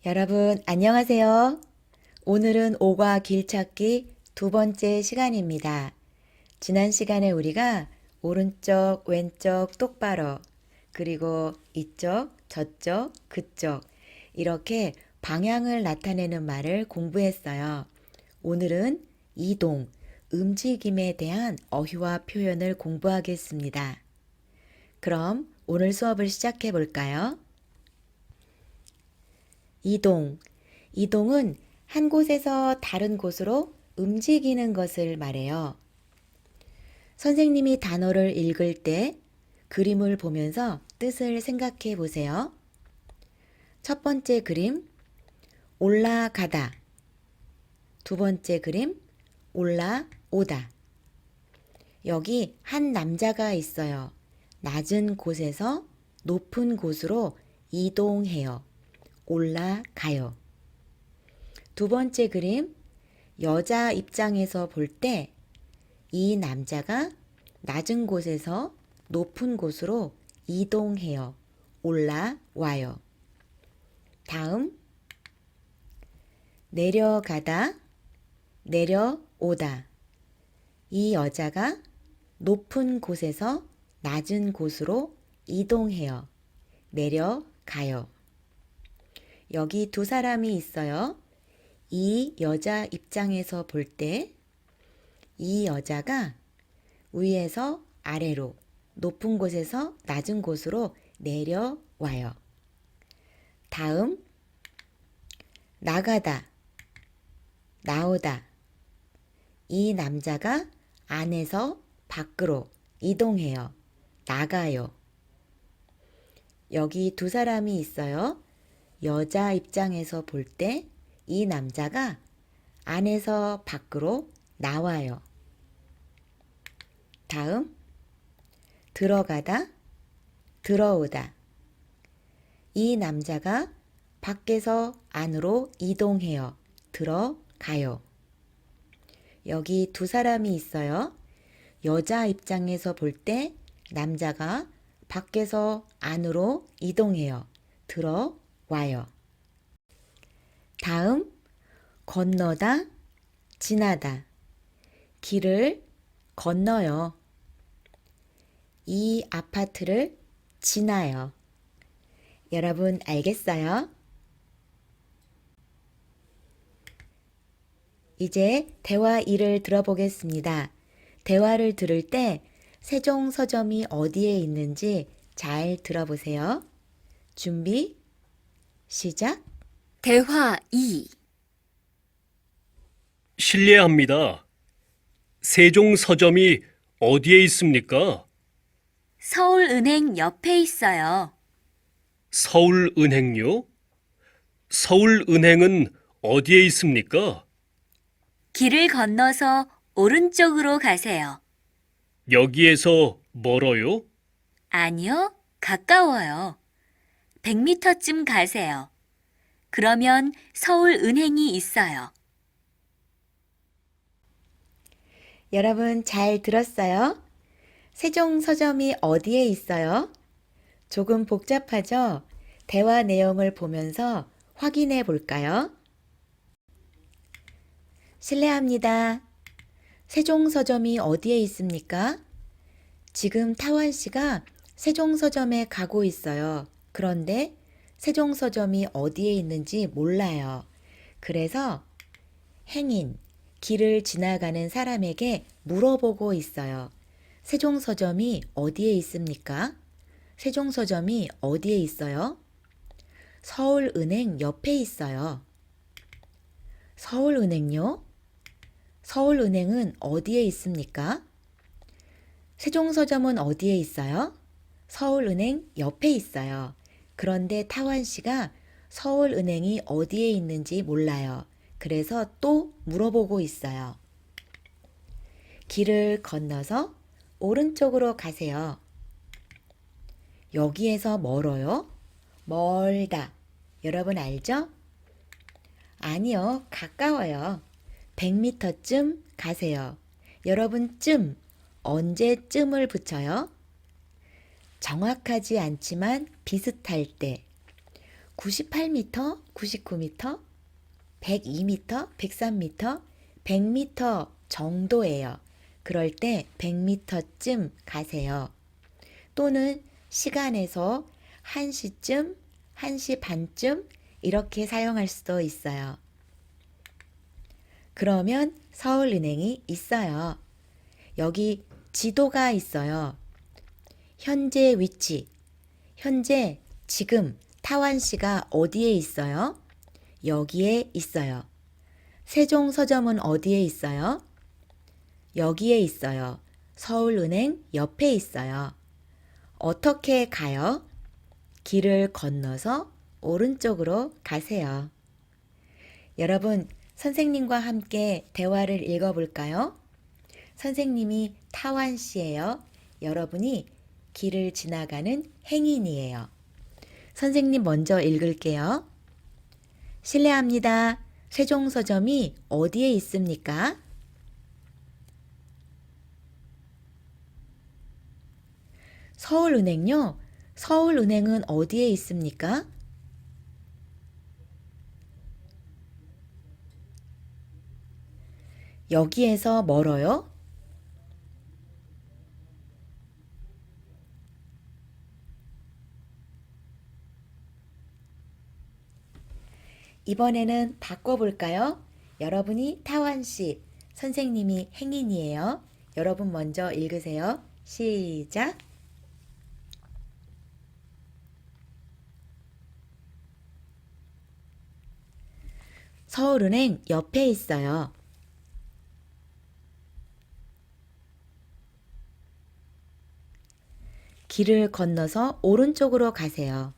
여러분, 안녕하세요. 오늘은 오과 길찾기 두 번째 시간입니다. 지난 시간에 우리가 오른쪽, 왼쪽 똑바로, 그리고 이쪽, 저쪽, 그쪽, 이렇게 방향을 나타내는 말을 공부했어요. 오늘은 이동, 움직임에 대한 어휘와 표현을 공부하겠습니다. 그럼 오늘 수업을 시작해 볼까요? 이동. 이동은 한 곳에서 다른 곳으로 움직이는 것을 말해요. 선생님이 단어를 읽을 때 그림을 보면서 뜻을 생각해 보세요. 첫 번째 그림, 올라가다. 두 번째 그림, 올라오다. 여기 한 남자가 있어요. 낮은 곳에서 높은 곳으로 이동해요. 올라가요. 두 번째 그림, 여자 입장에서 볼 때 이 남자가 낮은 곳에서 높은 곳으로 이동해요. 올라와요. 다음, 내려가다, 내려오다. 이 여자가 높은 곳에서 낮은 곳으로 이동해요. 내려가요. 여기 두 사람이 있어요. 이 여자 입장에서 볼 때 이 여자가 위에서 아래로 높은 곳에서 낮은 곳으로 내려와요. 다음, 나가다, 나오다. 이 남자가 안에서 밖으로 이동해요. 나가요. 여기 두 사람이 있어요. 여자 입장에서 볼 때 이 남자가 안에서 밖으로 나와요. 다음, 들어가다, 들어오다. 이 남자가 밖에서 안으로 이동해요. 들어가요. 여기 두 사람이 있어요. 여자 입장에서 볼 때 남자가 밖에서 안으로 이동해요. 들어와요. 다음, 건너다, 지나다. 길을 건너요. 이 아파트를 지나요. 여러분 알겠어요? 이제 대화 1을 들어보겠습니다. 대화를 들을 때 세종 서점이 어디에 있는지 잘 들어보세요. 준비, 시작. 대화 2. 실례합니다. 세종 서점이 어디에 있습니까? 서울은행 옆에 있어요. 서울은행요? 서울은행은 어디에 있습니까? 길을 건너서 오른쪽으로 가세요. 여기에서 멀어요? 아니요, 가까워요. 100m쯤 가세요. 그러면 서울은행이 있어요. 여러분 잘 들었어요? 세종 서점이 어디에 있어요? 조금 복잡하죠? 대화 내용을 보면서 확인해 볼까요? 실례합니다. 세종 서점이 어디에 있습니까? 지금 타원 씨가 세종 서점에 가고 있어요. 그런데 세종 서점이 어디에 있는지 몰라요. 그래서 행인, 길을 지나가는 사람에게 물어보고 있어요. 세종 서점이 어디에 있습니까? 세종 서점이 어디에 있어요? 서울은행 옆에 있어요. 서울은행요? 서울은행은 어디에 있습니까? 세종서점은 어디에 있어요? 서울은행 옆에 있어요. 그런데 타원 씨가 서울은행이 어디에 있는지 몰라요. 그래서 또 물어보고 있어요. 길을 건너서 오른쪽으로 가세요. 여기에서 멀어요? 멀다. 여러분 알죠? 아니요, 가까워요. 100m쯤 가세요. 여러분 쯤, 언제쯤을 붙여요? 정확하지 않지만 비슷할 때. 98m, 99m, 102m, 103m, 100m 정도예요. 그럴 때 100m쯤 가세요. 또는 시간에서 1시쯤, 1시 반쯤 이렇게 사용할 수도 있어요. 그러면 서울은행이 있어요. 여기 지도가 있어요. 현재 위치, 현재 지금 타완시가 어디에 있어요? 여기에 있어요. 세종 서점은 어디에 있어요? 여기에 있어요. 서울은행 옆에 있어요. 어떻게 가요? 길을 건너서 오른쪽으로 가세요. 여러분, 선생님과 함께 대화를 읽어볼까요? 선생님이 타완시예요. 여러분이 길을 지나가는 행인이에요. 선생님 먼저 읽을게요. 실례합니다. 세종서점이 어디에 있습니까? 서울은행요? 서울은행은 어디에 있습니까? 여기에서 멀어요? 이번에는 바꿔볼까요? 여러분이 타완시, 선생님이 행인이에요. 여러분 먼저 읽으세요. 시작! 서울은행 옆에 있어요. 길을 건너서 오른쪽으로 가세요.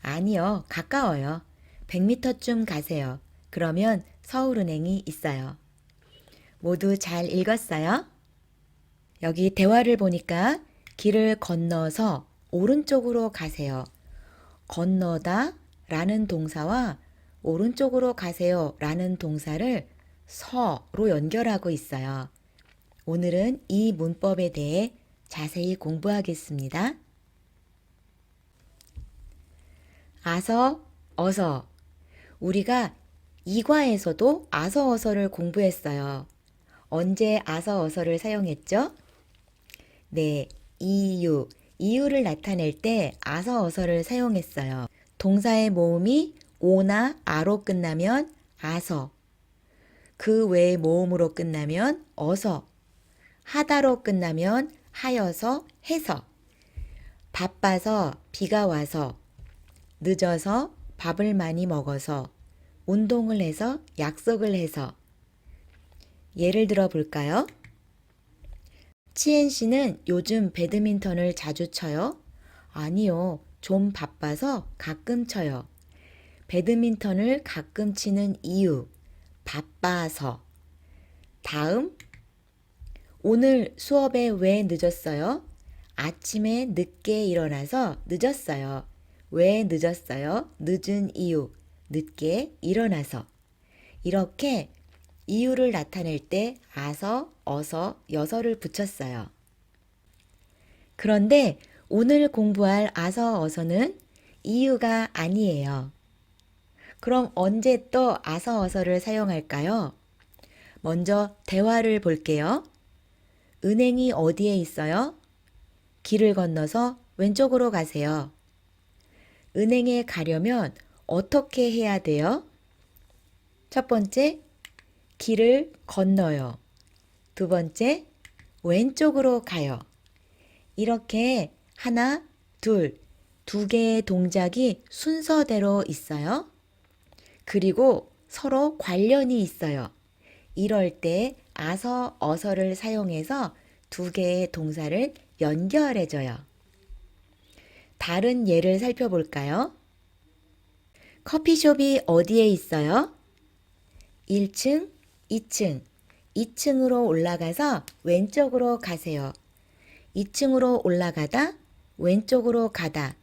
아니요, 가까워요. 100m쯤 가세요. 그러면 서울은행이 있어요. 모두 잘 읽었어요? 여기 대화를 보니까 길을 건너서 오른쪽으로 가세요. 건너다 라는 동사와 오른쪽으로 가세요 라는 동사를 서로 연결하고 있어요. 오늘은 이 문법에 대해 자세히 공부하겠습니다. 아서, 어서. 우리가 이과에서도 아서, 어서를 공부했어요. 언제 아서, 어서를 사용했죠? 네, 이유를 나타낼 때 아서, 어서를 사용했어요. 동사의 모음이 오나 아로 끝나면 아서, 그 외의 모음으로 끝나면 어서, 하다로 끝나면 하여서, 해서, 바빠서, 비가 와서, 늦어서, 밥을 많이 먹어서, 운동을 해서, 약속을 해서. 예를 들어 볼까요? 치엔 씨는 요즘 배드민턴을 자주 쳐요? 아니요, 좀 바빠서 가끔 쳐요. 배드민턴을 가끔 치는 이유, 바빠서. 다음, 오늘 수업에 왜 늦었어요? 아침에 늦게 일어나서 늦었어요. 왜 늦었어요? 늦은 이유, 늦게 일어나서. 이렇게 이유를 나타낼 때 아서, 어서, 여서를 붙였어요. 그런데 오늘 공부할 아서, 어서는 이유가 아니에요. 그럼 언제 또 아서, 어서를 사용할까요? 먼저 대화를 볼게요. 은행이 어디에 있어요? 길을 건너서 왼쪽으로 가세요. 은행에 가려면 어떻게 해야 돼요? 첫 번째, 길을 건너요. 두 번째, 왼쪽으로 가요. 이렇게 하나, 두 개의 동작이 순서대로 있어요. 그리고 서로 관련이 있어요. 이럴 때 아서, 어서를 사용해서 두 개의 동사를 연결해줘요. 다른 예를 살펴볼까요? 커피숍이 어디에 있어요? 1층, 2층. 2층으로 올라가서 왼쪽으로 가세요. 2층으로 올라가다, 왼쪽으로 가다.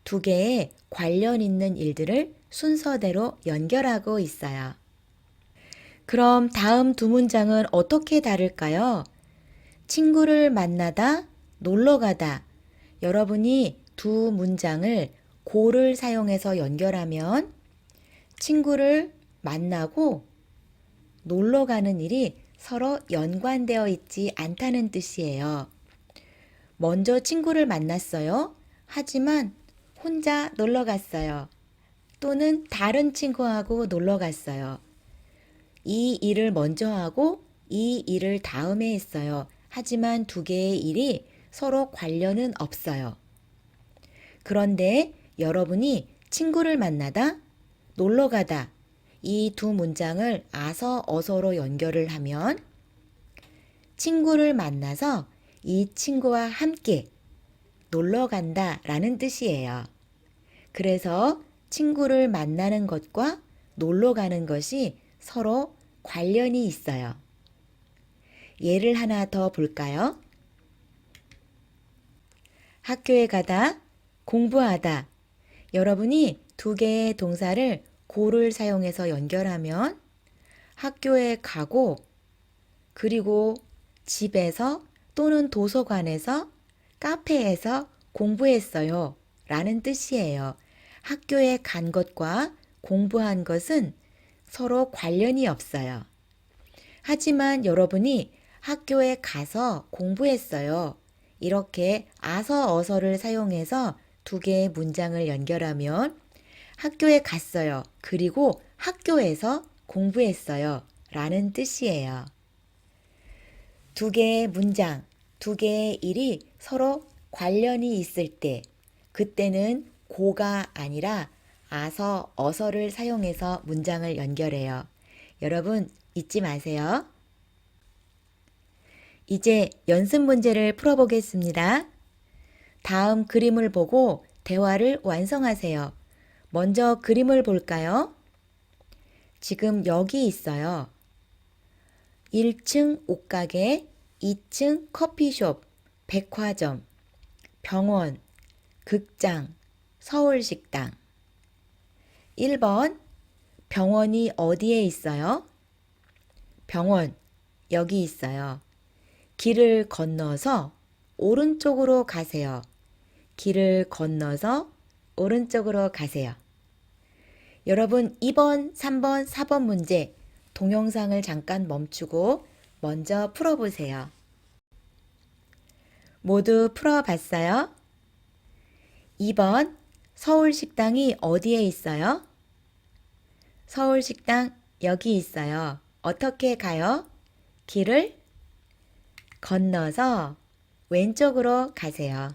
두 개의 관련 있는 일들을 순서대로 연결하고 있어요. 그럼 다음 두 문장은 어떻게 다를까요? 친구를 만나다, 놀러 가다. 여러분이 두 문장을 고를 사용해서 연결하면 친구를 만나고 놀러 가는 일이 서로 연관되어 있지 않다는 뜻이에요. 먼저 친구를 만났어요. 하지만 혼자 놀러 갔어요. 또는 다른 친구하고 놀러 갔어요. 이 일을 먼저 하고 이 일을 다음에 했어요. 하지만 두 개의 일이 서로 관련은 없어요. 그런데 여러분이 친구를 만나다, 놀러 가다 이 두 문장을 아서 어서로 연결을 하면 친구를 만나서 이 친구와 함께 놀러 간다 라는 뜻이에요. 그래서 친구를 만나는 것과 놀러 가는 것이 서로 관련이 있어요. 예를 하나 더 볼까요? 학교에 가다, 공부하다. 여러분이 두 개의 동사를 고를 사용해서 연결하면 학교에 가고 그리고 집에서 또는 도서관에서 카페에서 공부했어요 라는 뜻이에요. 학교에 간 것과 공부한 것은 서로 관련이 없어요. 하지만 여러분이 학교에 가서 공부했어요. 이렇게 아서 어서를 사용해서 두 개의 문장을 연결하면 학교에 갔어요. 그리고 학교에서 공부했어요. 라는 뜻이에요. 두 개의 문장, 두 개의 일이 서로 관련이 있을 때, 그때는 고가 아니라 아서, 어서를 사용해서 문장을 연결해요. 여러분 잊지 마세요. 이제 연습 문제를 풀어보겠습니다. 다음 그림을 보고 대화를 완성하세요. 먼저 그림을 볼까요? 지금 여기 있어요. 1층 옷가게, 2층 커피숍, 백화점, 병원, 극장, 서울식당. 1번, 병원이 어디에 있어요? 병원, 여기 있어요. 길을 건너서 오른쪽으로 가세요. 길을 건너서 오른쪽으로 가세요. 여러분 2번, 3번, 4번 문제 동영상을 잠깐 멈추고 먼저 풀어보세요. 모두 풀어봤어요? 2번, 서울식당이 어디에 있어요? 서울식당 여기 있어요. 어떻게 가요? 길을 건너서 왼쪽으로 가세요.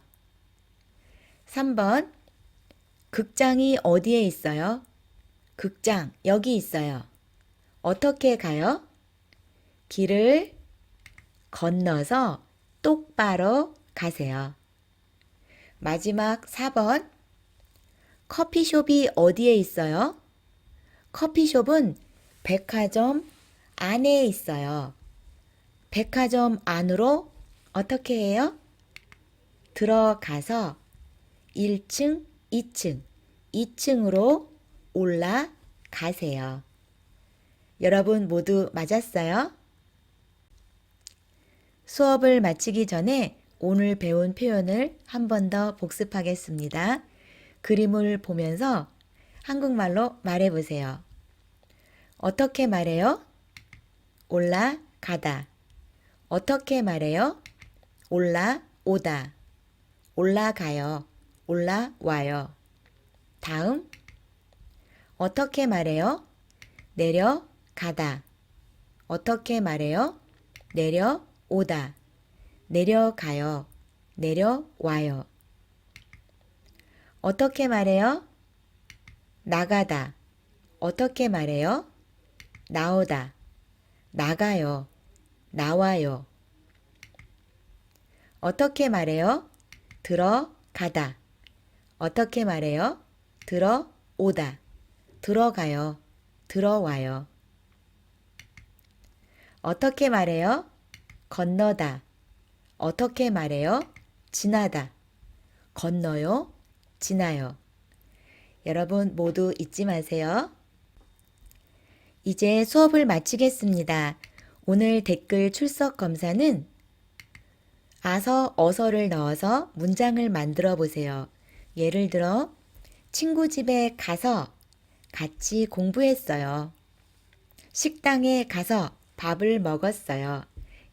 3번, 극장이 어디에 있어요? 극장 여기 있어요. 어떻게 가요? 길을 건너서 똑바로 가세요. 마지막 4번, 커피숍이 어디에 있어요? 커피숍은 백화점 안에 있어요. 백화점 안으로 어떻게 해요? 들어가서 1층, 2층, 2층으로 올라가세요. 여러분 모두 맞았어요? 수업을 마치기 전에 오늘 배운 표현을 한 번 더 복습하겠습니다. 그림을 보면서 한국말로 말해보세요. 어떻게 말해요? 올라가다. 어떻게 말해요? 올라오다. 올라가요. 올라와요. 다음. 어떻게 말해요? 내려가다. 어떻게 말해요? 내려오다. 내려가요. 내려와요. 어떻게 말해요? 나가다. 어떻게 말해요? 나오다. 나가요. 나와요. 어떻게 말해요? 들어가다. 어떻게 말해요? 들어오다. 들어가요. 들어와요. 어떻게 말해요? 건너다. 어떻게 말해요? 지나다. 건너요. 지나요. 여러분 모두 잊지 마세요. 이제 수업을 마치겠습니다. 오늘 댓글 출석 검사는 아서, 어서를 넣어서 문장을 만들어 보세요. 예를 들어, 친구 집에 가서 같이 공부했어요. 식당에 가서 밥을 먹었어요.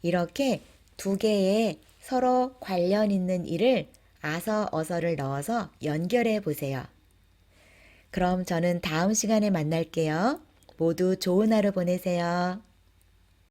이렇게 두 개의 서로 관련 있는 일을 아서, 어서를 넣어서 연결해 보세요. 그럼 저는 다음 시간에 만날게요. 모두 좋은 하루 보내세요.